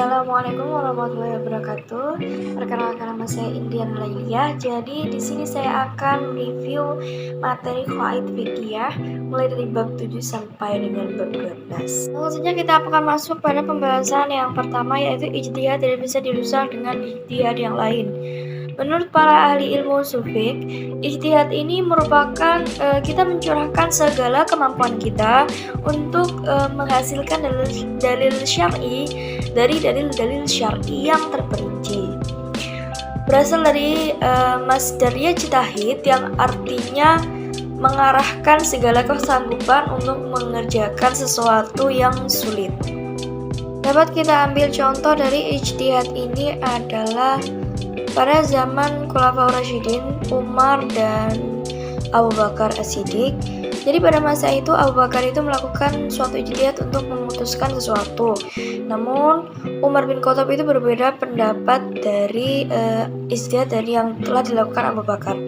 Assalamualaikum warahmatullahi wabarakatuh. Perkenalkan nama saya Indian Lailia. Jadi di sini saya akan review materi Qawaid Fiqhiyah mulai dari bab 7 sampai dengan bab 12. Langsung saja kita akan masuk pada pembahasan yang pertama, yaitu ijtihad tidak bisa dirusak dengan ijtihad yang lain. Menurut para ahli ilmu ushul fiqh, ijtihad ini merupakan kita mencurahkan segala kemampuan kita untuk menghasilkan dalil syar'i dari dalil-dalil syar'i yang terperinci. Berasal dari masdar yajtahid yang artinya mengarahkan segala kesanggupan untuk mengerjakan sesuatu yang sulit. Dapat kita ambil contoh dari ijtihad ini adalah pada zaman Khulafaur Rasyidin, Umar dan Abu Bakar As-Siddiq. Jadi pada masa itu Abu Bakar itu melakukan suatu ijtihad untuk memutuskan sesuatu. Namun Umar bin Khattab itu berbeda pendapat dari ijtihad dari yang telah dilakukan Abu Bakar.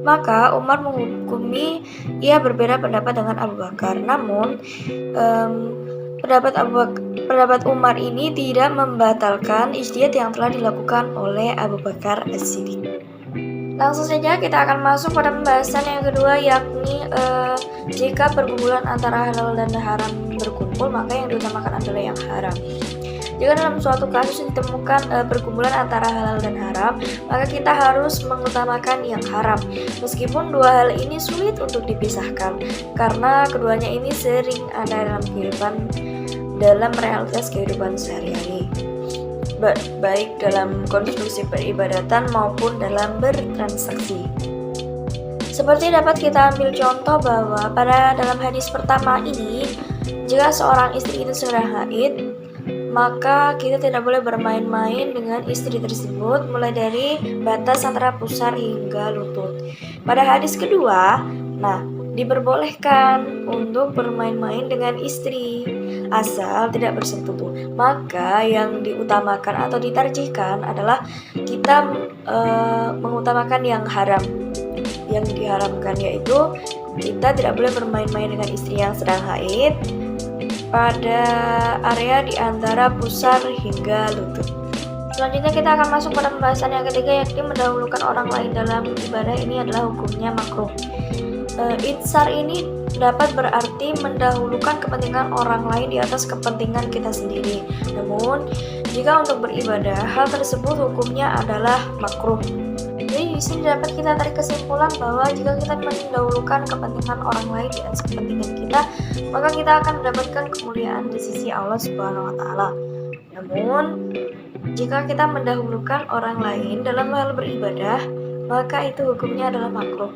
Maka Umar menghukumi ia berbeda pendapat dengan Abu Bakar. Namun pendapat Umar ini tidak membatalkan ijtihad yang telah dilakukan oleh Abu Bakar As-Siddiq. Langsung saja kita akan masuk pada pembahasan yang kedua, yakni jika pergumulan antara halal dan haram berkumpul, maka yang diutamakan adalah yang haram. Jika dalam suatu kasus ditemukan pergumulan antara halal dan haram, maka kita harus mengutamakan yang haram. Meskipun dua hal ini sulit untuk dipisahkan, karena keduanya ini sering ada dalam realitas kehidupan sehari-hari, baik dalam konstruksi peribadatan maupun dalam bertransaksi. Seperti dapat kita ambil contoh bahwa pada dalam hadis pertama ini, jika seorang istri itu sedang haid, maka kita tidak boleh bermain-main dengan istri tersebut mulai dari batas antara pusar hingga lutut. Pada hadis kedua, diperbolehkan untuk bermain-main dengan istri asal tidak bersentuh tubuh. Maka yang diutamakan atau ditarjihkan adalah kita mengutamakan yang haram. Yang diharamkan yaitu kita tidak boleh bermain-main dengan istri yang sedang haid pada area di antara pusar hingga lutut. Selanjutnya kita akan masuk pada pembahasan yang ketiga, yakni mendahulukan orang lain dalam ibadah. Ini adalah hukumnya makruh. Insar ini dapat berarti mendahulukan kepentingan orang lain di atas kepentingan kita sendiri. Namun, jika untuk beribadah, hal tersebut hukumnya adalah makruh. Jadi di sini dapat kita tarik kesimpulan bahwa jika kita mendahulukan kepentingan orang lain di atas kepentingan kita, maka kita akan mendapatkan kemuliaan di sisi Allah Subhanahu wa taala. Namun, jika kita mendahulukan orang lain dalam hal beribadah, maka itu hukumnya adalah makruh.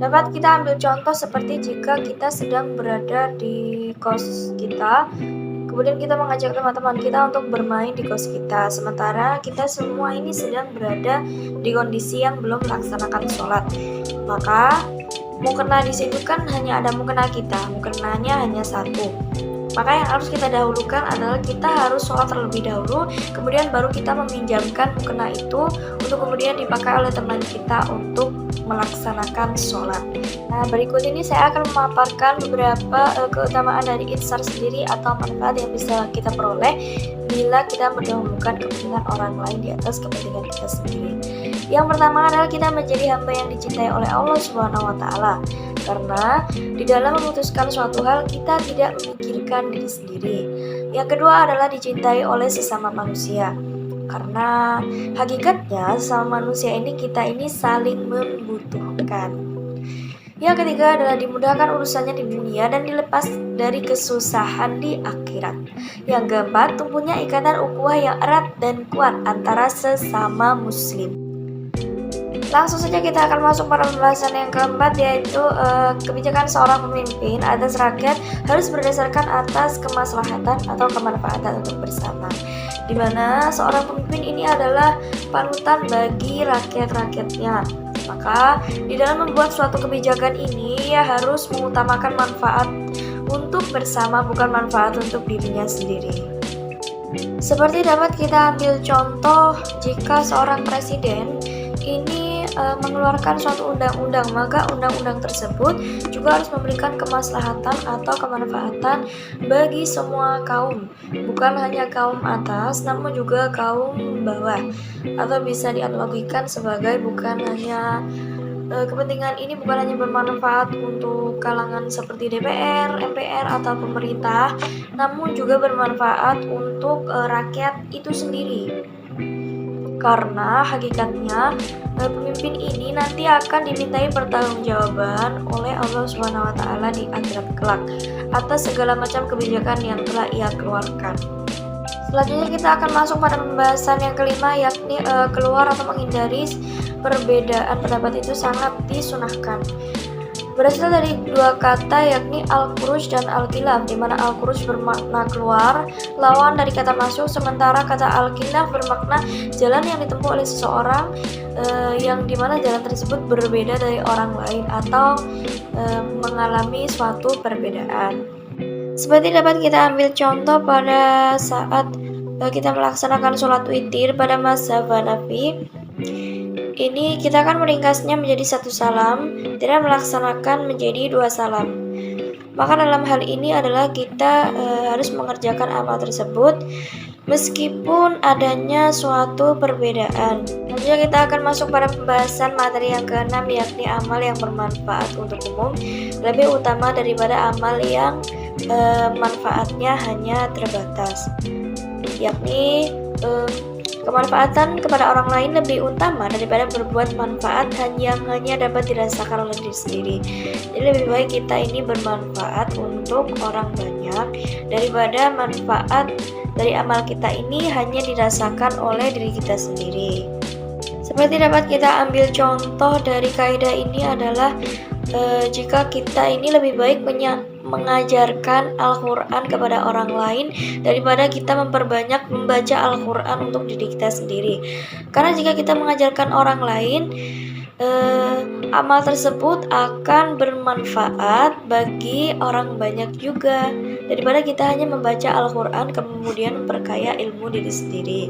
Dapat kita ambil contoh seperti jika kita sedang berada di kos kita, kemudian kita mengajak teman-teman kita untuk bermain di kos kita, sementara kita semua ini sedang berada di kondisi yang belum melaksanakan sholat. Maka mukena di situ kan hanya ada mukena kita, mukenanya hanya satu. Maka yang harus kita dahulukan adalah kita harus sholat terlebih dahulu, kemudian baru kita meminjamkan mukena itu untuk kemudian dipakai oleh teman kita untuk melaksanakan sholat. Nah, berikut ini saya akan memaparkan beberapa keutamaan dari insar sendiri atau manfaat yang bisa kita peroleh bila kita mendahulukan kepentingan orang lain di atas kepentingan kita sendiri. Yang pertama adalah kita menjadi hamba yang dicintai oleh Allah Subhanahu wa taala. Karena di dalam memutuskan suatu hal kita tidak memikirkan diri sendiri. Yang kedua adalah dicintai oleh sesama manusia. Karena hakikatnya sesama manusia ini kita ini saling membutuhkan. Yang ketiga adalah dimudahkan urusannya di dunia dan dilepas dari kesusahan di akhirat. Yang keempat, tumbuhnya ikatan ukhuwah yang erat dan kuat antara sesama muslim. Langsung saja kita akan masuk pada pembahasan yang keempat, yaitu kebijakan seorang pemimpin atas rakyat harus berdasarkan atas kemaslahatan atau kemanfaatan untuk bersama, di mana seorang pemimpin ini adalah panutan bagi rakyat-rakyatnya. Maka di dalam membuat suatu kebijakan ini ia harus mengutamakan manfaat untuk bersama, bukan manfaat untuk dirinya sendiri. Seperti dapat kita ambil contoh jika seorang presiden ini mengeluarkan suatu undang-undang, maka undang-undang tersebut juga harus memberikan kemaslahatan atau kemanfaatan bagi semua kaum, bukan hanya kaum atas namun juga kaum bawah, atau bisa dianalogikan sebagai bukan hanya kepentingan ini bukan hanya bermanfaat untuk kalangan seperti DPR, MPR, atau pemerintah, namun juga bermanfaat untuk rakyat itu sendiri. Karena hakikatnya pemimpin ini nanti akan dimintai pertanggungjawaban oleh Allah Subhanahu wa taala di akhirat kelak atas segala macam kebijakan yang telah ia keluarkan. Selanjutnya kita akan masuk pada pembahasan yang kelima, yakni keluar atau menghindari perbedaan pendapat itu sangat disunahkan. Berasal dari dua kata, yakni al-khuruj dan al-khilaf, di mana al-khuruj bermakna keluar, lawan dari kata masuk, sementara kata al-khilaf bermakna jalan yang ditempuh oleh seseorang yang dimana jalan tersebut berbeda dari orang lain atau mengalami suatu perbedaan. Seperti dapat kita ambil contoh pada saat kita melaksanakan sholat witir pada mazhab Hanafi. Ini kita akan meringkasnya menjadi satu salam, tidak melaksanakan menjadi dua salam. Maka dalam hal ini adalah kita harus mengerjakan amal tersebut meskipun adanya suatu perbedaan. Selanjutnya kita akan masuk pada pembahasan materi yang keenam, yakni amal yang bermanfaat untuk umum lebih utama daripada amal yang manfaatnya hanya terbatas, yakni kemanfaatan kepada orang lain lebih utama daripada berbuat manfaat yang hanya dapat dirasakan oleh diri sendiri. Jadi lebih baik kita ini bermanfaat untuk orang banyak daripada manfaat dari amal kita ini hanya dirasakan oleh diri kita sendiri. Seperti dapat kita ambil contoh dari kaidah ini adalah jika kita ini lebih baik mengajarkan Al-Quran kepada orang lain daripada kita memperbanyak membaca Al-Quran untuk diri kita sendiri. Karena jika kita mengajarkan orang lain, amal tersebut akan bermanfaat bagi orang banyak juga daripada kita hanya membaca Al-Quran kemudian memperkaya ilmu diri sendiri.